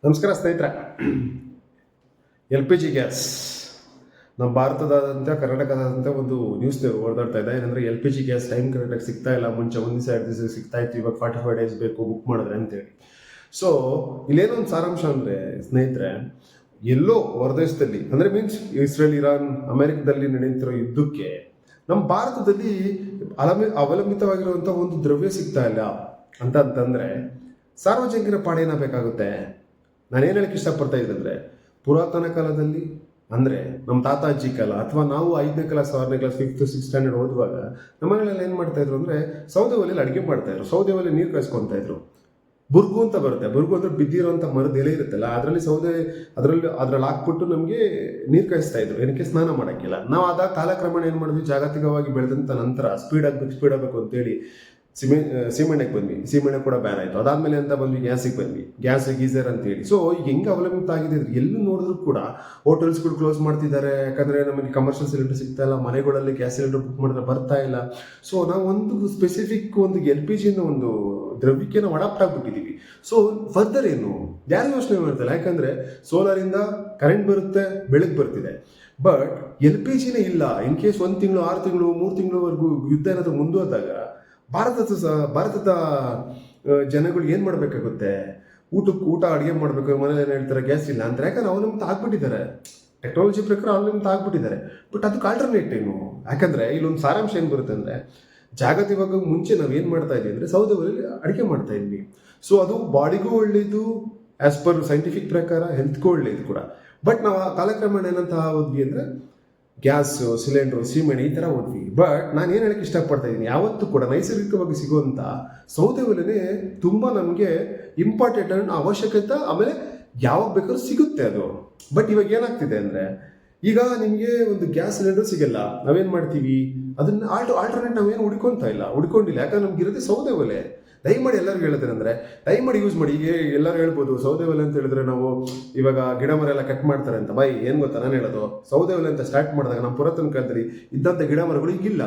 ನಮಸ್ಕಾರ ಸ್ನೇಹಿತರೆ. LPG gas ನಮ್ಮ ಭಾರತದಾದಂಥ ಕರ್ನಾಟಕದಾದಂಥ ಒಂದು ನ್ಯೂಸ್ ಓಡಾಡ್ತಾ ಇದೆ. ಏನಂದರೆ LPG ಗ್ಯಾಸ್ ಟೈಮ್ ಕರೆಕ್ಟಾಗಿ ಸಿಗ್ತಾ ಇಲ್ಲ. ಮುಂಚೆ ಒಂದು ದಿವಸ 2 ದಿವಸ ಸಿಗ್ತಾ ಇತ್ತು, ಇವಾಗ 45 ಡೇಸ್ ಬೇಕು ಬುಕ್ ಮಾಡಿದ್ರೆ ಅಂತೇಳಿ. ಸೊ ಇಲ್ಲೇನೋ ಒಂದು ಸಾರಾಂಶ ಅಂದರೆ ಸ್ನೇಹಿತರೆ, ಎಲ್ಲೋ ಹೊರದೇಶದಲ್ಲಿ ಅಂದರೆ ಮೀನ್ಸ್ ಇಸ್ರೇಲ್, ಇರಾನ್, ಅಮೆರಿಕದಲ್ಲಿ ನಡೆಯುತ್ತಿರೋ ಯುದ್ಧಕ್ಕೆ ನಮ್ಮ ಭಾರತದಲ್ಲಿ ಅವಲಂಬಿತವಾಗಿರುವಂಥ ಒಂದು ದ್ರವ್ಯ ಸಿಗ್ತಾ ಇಲ್ಲ ಅಂತಂದರೆ ಸಾರ್ವಜನಿಕರ ಪಾಡೇನಾಗಬೇಕಾಗುತ್ತೆ. ನಾನೇನು ಹೇಳಕ್ಕೆ ಇಷ್ಟಪಡ್ತಾ ಇದ್ದಂದರೆ, ಪುರಾತನ ಕಾಲದಲ್ಲಿ ಅಂದರೆ ನಮ್ಮ ತಾತ ಅಜ್ಜಿ ಕಾಲ ಅಥವಾ ನಾವು 5ನೇ class 6ನೇ class 5th 6th standard ಓದುವಾಗ ನಮ್ಮ ಮನೆಯಲ್ಲೆಲ್ಲ ಏನು ಮಾಡ್ತಾಯಿದ್ರು ಅಂದರೆ ಸೌದೆ ಒಲೆಯಲ್ಲಿ ಅಡುಗೆ ಮಾಡ್ತಾಯಿದ್ರು. ಸೌದೆ ಒಲೆ ನೀರು ಕಾಯಿಸ್ಕೊತಾ ಇದ್ರು. ಬುರ್ಗು ಅಂತ ಬರುತ್ತೆ. ಬುರ್ಗು ಅಂದರೆ ಬಿದ್ದಿರೋಂಥ ಮರದ ಎಲೆ ಇರುತ್ತಲ್ಲ, ಅದರಲ್ಲಿ ಅದರಲ್ಲಿ ಹಾಕ್ಬಿಟ್ಟು ನಮಗೆ ನೀರು ಕಾಯಿಸ್ತಾ ಇದ್ರು. ಏನಕ್ಕೆ? ಸ್ನಾನ ಮಾಡೋಕ್ಕಿಲ್ಲ. ನಾವು ಆದಾಗ ಕಾಲಕ್ರಮೇಣ ಏನು ಮಾಡಿದ್ವಿ, ಜಾಗತಿಕವಾಗಿ ಬೆಳೆದಂಥ ನಂತರ ಸ್ಪೀಡ್ ಆಗಬೇಕು ಅಂತೇಳಿ ಸೀಮೆಣ್ಣೆಗೆ ಬಂದ್ವಿ. ಸೀಮೆಣ್ಣೆ ಕೂಡ ಬ್ಯಾನ್ ಆಯಿತು. ಅದಾದಮೇಲೆ ಅಂತ ಬಂದ್ವಿ, ಗ್ಯಾಸಿಗೆ ಬಂದ್ವಿ, ಗ್ಯಾಸ್ ಗೀಸರ್ ಅಂತೇಳಿ. ಸೊ ಈಗ ಹೆಂಗೆ ಅವಲಂಬಿತ ಆಗಿದೆ ಅಂದರೆ, ಎಲ್ಲೂ ನೋಡಿದ್ರು ಕೂಡ ಹೋಟೆಲ್ಸ್ಗಳು ಕ್ಲೋಸ್ ಮಾಡ್ತಿದ್ದಾರೆ. ಯಾಕಂದರೆ ನಮಗೆ ಕಮರ್ಷಿಯಲ್ ಸಿಲಿಂಡರ್ ಸಿಗ್ತಾ ಇಲ್ಲ, ಮನೆಗಳಲ್ಲಿ ಗ್ಯಾಸ್ ಸಿಲಿಂಡರ್ ಬುಕ್ ಮಾಡಿದ್ರೆ ಬರ್ತಾ ಇಲ್ಲ. ಸೊ ನಾವು ಒಂದು ಸ್ಪೆಸಿಫಿಕ್ ಒಂದು LPG ಒಂದು ದ್ರವ್ಯಕ್ಕೆ ನಾವು ಅಡಾಪ್ಟ್ ಆಗಿಬಿಟ್ಟಿದ್ದೀವಿ. ಸೊ ಫರ್ದರ್ ಏನು ಯಾರು ಯೋಚನೆ ಮಾಡ್ತಾರೆ? ಯಾಕಂದರೆ ಸೋಲಾರಿಂದ ಕರೆಂಟ್ ಬರುತ್ತೆ, ಬೆಳಗ್ಗೆ ಬರ್ತಿದೆ. ಬಟ್ LPGನೇ ಇಲ್ಲ. ಇನ್ ಕೇಸ್ 1 ತಿಂಗಳು 6 ತಿಂಗಳು 3 ತಿಂಗಳವರೆಗೂ ಯುದ್ಧ ಏನಾದರೂ ಮುಂದುವರೆದಾಗ ಭಾರತದ ಜನಗಳು ಏನು ಮಾಡಬೇಕಾಗುತ್ತೆ? ಊಟ ಅಡುಗೆ ಮಾಡಬೇಕು, ಮನೇಲಿ ಏನು ಹೇಳ್ತಾರೆ, ಗ್ಯಾಸ್ ಇಲ್ಲ ಅಂತ. ಯಾಕಂದ್ರೆ ಅವಲಂಬಿತ ಆಗ್ಬಿಟ್ಟಿದ್ದಾರೆ, ಟೆಕ್ನಾಲಜಿ ಪ್ರಕಾರ ಅವಲಂಬಿತ ಆಗ್ಬಿಟ್ಟಿದ್ದಾರೆ. ಬಟ್ ಅದಕ್ಕೆ ಆಲ್ಟರ್ನೇಟ್ ಏನು? ಯಾಕಂದರೆ ಇಲ್ಲೊಂದು ಸಾರಾಂಶ ಏನು ಬರುತ್ತೆ ಅಂದರೆ, ಜಾಗತಿಕವಾಗಿ ಮುಂಚೆ ನಾವು ಏನು ಮಾಡ್ತಾ ಇದ್ವಿ ಅಂದರೆ ಸೌದೆ ಒಲೆಯಲ್ಲಿ ಅಡುಗೆ ಮಾಡ್ತಾ ಇದ್ವಿ. ಸೊ ಅದು ಬಾಡಿಗೂ ಒಳ್ಳೆಯದು, ಆ್ಯಸ್ ಪರ್ ಸೈಂಟಿಫಿಕ್ ಪ್ರಕಾರ ಹೆಲ್ತ್ಗೂ ಒಳ್ಳೆಯದು ಕೂಡ. ಬಟ್ ನಾವು ಕಾಲಕ್ರಮೇಣ ಏನಂತ ಹೋದ್ವಿ ಅಂದರೆ ಗ್ಯಾಸು, ಸಿಲಿಂಡ್ರು, ಸೀಮೆಣ್ಣೆ ಈ ಥರ ಹೋದ್ವಿ. ಬಟ್ ನಾನು ಏನು ಹೇಳಕ್ಕೆ ಇಷ್ಟಪಡ್ತಾ ಇದ್ದೀನಿ, ಯಾವತ್ತೂ ಕೂಡ ನೈಸರ್ಗಿಕವಾಗಿ ಸಿಗುವಂಥ ಸೌದೆ ಒಲೆನೇ ತುಂಬ ನಮಗೆ ಇಂಪಾರ್ಟೆಂಟ್ ಅನ್ನೋ ಅವಶ್ಯಕತೆ. ಆಮೇಲೆ ಯಾವಾಗ ಬೇಕಾದ್ರೂ ಸಿಗುತ್ತೆ ಅದು. ಬಟ್ ಇವಾಗ ಏನಾಗ್ತಿದೆ ಅಂದರೆ, ಈಗ ನಿಮಗೆ ಒಂದು ಗ್ಯಾಸ್ ಸಿಲಿಂಡರ್ ಸಿಗಲ್ಲ, ನಾವೇನು ಮಾಡ್ತೀವಿ, ಅದನ್ನು ಆಲ್ಟರ್ನೇಟ್ ನಾವೇನು ಹುಡ್ಕೊಂಡಿಲ್ಲ. ಯಾಕಂದ್ರೆ ನಮ್ಗೆ ಇರೋದೇ ಸೌದೆ ಒಲೆ. ದಯಮಾಡಿ ಎಲ್ಲರಿಗೂ ಹೇಳಿದ್ರೆ ಅಂದರೆ, ದಯಮಾಡಿ ಯೂಸ್ ಮಾಡಿ. ಈಗ ಎಲ್ಲರೂ ಹೇಳ್ಬೋದು ಸೌದೆ ಒಲೆ ಅಂತ ಹೇಳಿದ್ರೆ ನಾವು ಇವಾಗ ಗಿಡ ಮರ ಎಲ್ಲ ಕಟ್ ಮಾಡ್ತಾರೆ ಅಂತ. ಬೈ ಏನು ಗೊತ್ತಾ ನಾನು ಹೇಳೋದು, ಸೌದೆ ಒಲೆ ಅಂತ ಸ್ಟಾರ್ಟ್ ಮಾಡಿದಾಗ ನಮ್ಮ ಪುರಾತನ ಕಾಲದಲ್ಲಿ ಇದ್ದಂಥ ಗಿಡ ಮರಗಳು ಈಗಿಲ್ಲ.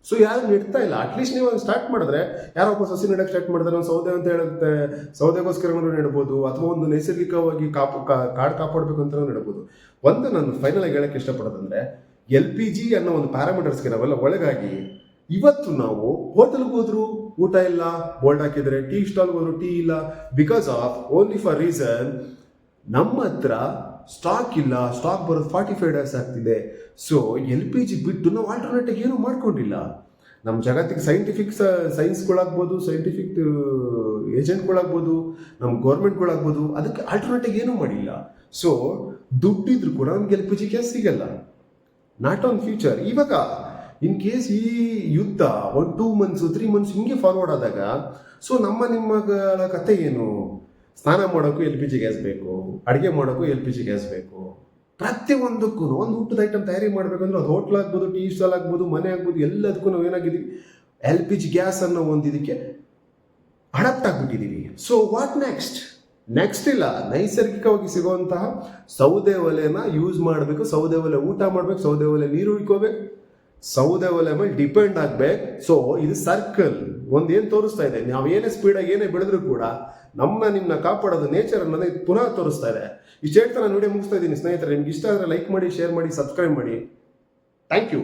ಸೊ ಯಾರು ನೆಡ್ತಾ ಇಲ್ಲ. ಅಟ್ಲೀಸ್ಟ್ ನೀವು ಸ್ಟಾರ್ಟ್ ಮಾಡಿದ್ರೆ, ಯಾರೊಬ್ಬ ಸಸಿ ನೆಡಕ್ಕೆ ಸ್ಟಾರ್ಟ್ ಮಾಡಿದ್ರೆ ಒಂದು ಸೌದೆ ಅಂತ ಹೇಳುತ್ತೆ, ಸೌದೆಗೋಸ್ಕರ ನೆಡ್ಬೋದು, ಅಥವಾ ಒಂದು ನೈಸರ್ಗಿಕವಾಗಿ ಕಾಡು ಕಾಪಾಡಬೇಕು ಅಂತ ನೆಡ್ಬೋದು. ಒಂದು ನಾನು ಫೈನಲ್ ಆಗಿ ಹೇಳಕ್ಕೆ ಇಷ್ಟಪಡೋದಂದರೆ, LPG ಅನ್ನೋ ಒಂದು ಪ್ಯಾರಾಮೀಟರ್ಸ್ಗೆ ನಾವೆಲ್ಲ ಒಳಗಾಗಿ ಇವತ್ತು ನಾವು ಹೋಟೆಲ್ಗೆ ಹೋದ್ರು ಊಟ ಇಲ್ಲ, ಬೋಲ್ಡ್ ಹಾಕಿದರೆ, ಟೀ ಸ್ಟಾಲ್ಗೆ ಹೋದ್ರು ಟೀ ಇಲ್ಲ. Because of only for reason ನಮ್ಮ ಹತ್ರ ಸ್ಟಾಕ್ ಇಲ್ಲ. ಸ್ಟಾಕ್ ಬರೋದು 45 ಡೇಸ್ ಆಗ್ತಿದೆ. ಸೊ LPG ಬಿಟ್ಟು ನಾವು ಆಲ್ಟರ್ನೇಟಿವ್ ಏನೂ ಮಾಡ್ಕೊಂಡಿಲ್ಲ. ನಮ್ಮ ಜಗತ್ತಿಗೆ ಸೈನ್ಸ್ಗಳಾಗ್ಬೋದು, ಸೈಂಟಿಫಿಕ್ ಏಜೆಂಟ್ಗಳಾಗ್ಬೋದು, ನಮ್ಮ ಗೌರ್ಮೆಂಟ್ಗಳಾಗ್ಬೋದು, ಅದಕ್ಕೆ ಆಲ್ಟರ್ನೇಟಿವ್ ಏನೂ ಮಾಡಿಲ್ಲ. ಸೊ ದುಡ್ಡಿದ್ರು ಕೂಡ ನಮ್ಗೆ LPG ಗ್ಯಾಸ್ ಸಿಗಲ್ಲ. Not on future. ಇವಾಗ ಇನ್ ಕೇಸ್ ಈ ಯುದ್ಧ 1-2 months 3 months ಹಿಂಗೆ ಫಾರ್ವರ್ಡ್ ಆದಾಗ, ಸೊ ನಿಮ್ಮಗಳ ಕತೆ ಏನು? ಸ್ನಾನ ಮಾಡೋಕ್ಕೂ LPG ಗ್ಯಾಸ್ ಬೇಕು, ಅಡುಗೆ ಮಾಡೋಕ್ಕೂ LPG ಗ್ಯಾಸ್ ಬೇಕು. ಪ್ರತಿಯೊಂದಕ್ಕೂ ಒಂದು ಊಟದ ಐಟಮ್ ತಯಾರಿ ಮಾಡಬೇಕಂದ್ರೆ ಅದು ಹೋಟ್ಲ್ ಆಗ್ಬೋದು, ಟೀ ಸ್ಟಾಲ್ ಆಗ್ಬೋದು, ಮನೆ ಆಗ್ಬೋದು, ಎಲ್ಲದಕ್ಕೂ ನಾವು ಏನಾಗಿದ್ದೀವಿ, LPG ಗ್ಯಾಸ್ ಅನ್ನೋ ಒಂದು ಇದಕ್ಕೆ ಅಡಾಪ್ಟ್ ಆಗಿಬಿಟ್ಟಿದ್ದೀವಿ. ಸೊ ವಾಟ್ ನೆಕ್ಸ್ಟ್ ಇಲ್ಲ. ನೈಸರ್ಗಿಕವಾಗಿ ಸಿಗುವಂತಹ ಸೌದೆ ಒಲೆನ ಯೂಸ್ ಮಾಡಬೇಕು, ಸೌದೆ ಒಲೆ ಊಟ ಮಾಡಬೇಕು, ಸೌದೆ ಒಲೆ ನೀರು ಉಳ್ಕೋಬೇಕು, ಸೌದೆ ಒಲೆ ಮೇಲೆ ಡಿಪೆಂಡ್ ಆಗ್ಬೇಕು. ಸೊ ಇದು ಸರ್ಕಲ್ ಏನು ತೋರಿಸ್ತಾ ಇದೆ, ನಾವು ಏನೇ ಸ್ಪೀಡಾಗಿ ಏನೇ ಬೆಳೆದ್ರು ಕೂಡ ನಿಮ್ಮನ್ನ ಕಾಪಾಡೋದು ನೇಚರ್ ಅನ್ನೋದು ಪುನಃ ತೋರಿಸ್ತಾ ಇದೆ. ಇಷ್ಟು ಹೇಳ್ತಾ ನಾನು ವಿಡಿಯೋ ಮುಗಿಸ್ತಾ ಇದ್ದೀನಿ ಸ್ನೇಹಿತರೆ. ನಿಮ್ಗೆ ಇಷ್ಟ ಆದರೆ ಲೈಕ್ ಮಾಡಿ, ಶೇರ್ ಮಾಡಿ, ಸಬ್ಸ್ಕ್ರೈಬ್ ಮಾಡಿ. Thank you.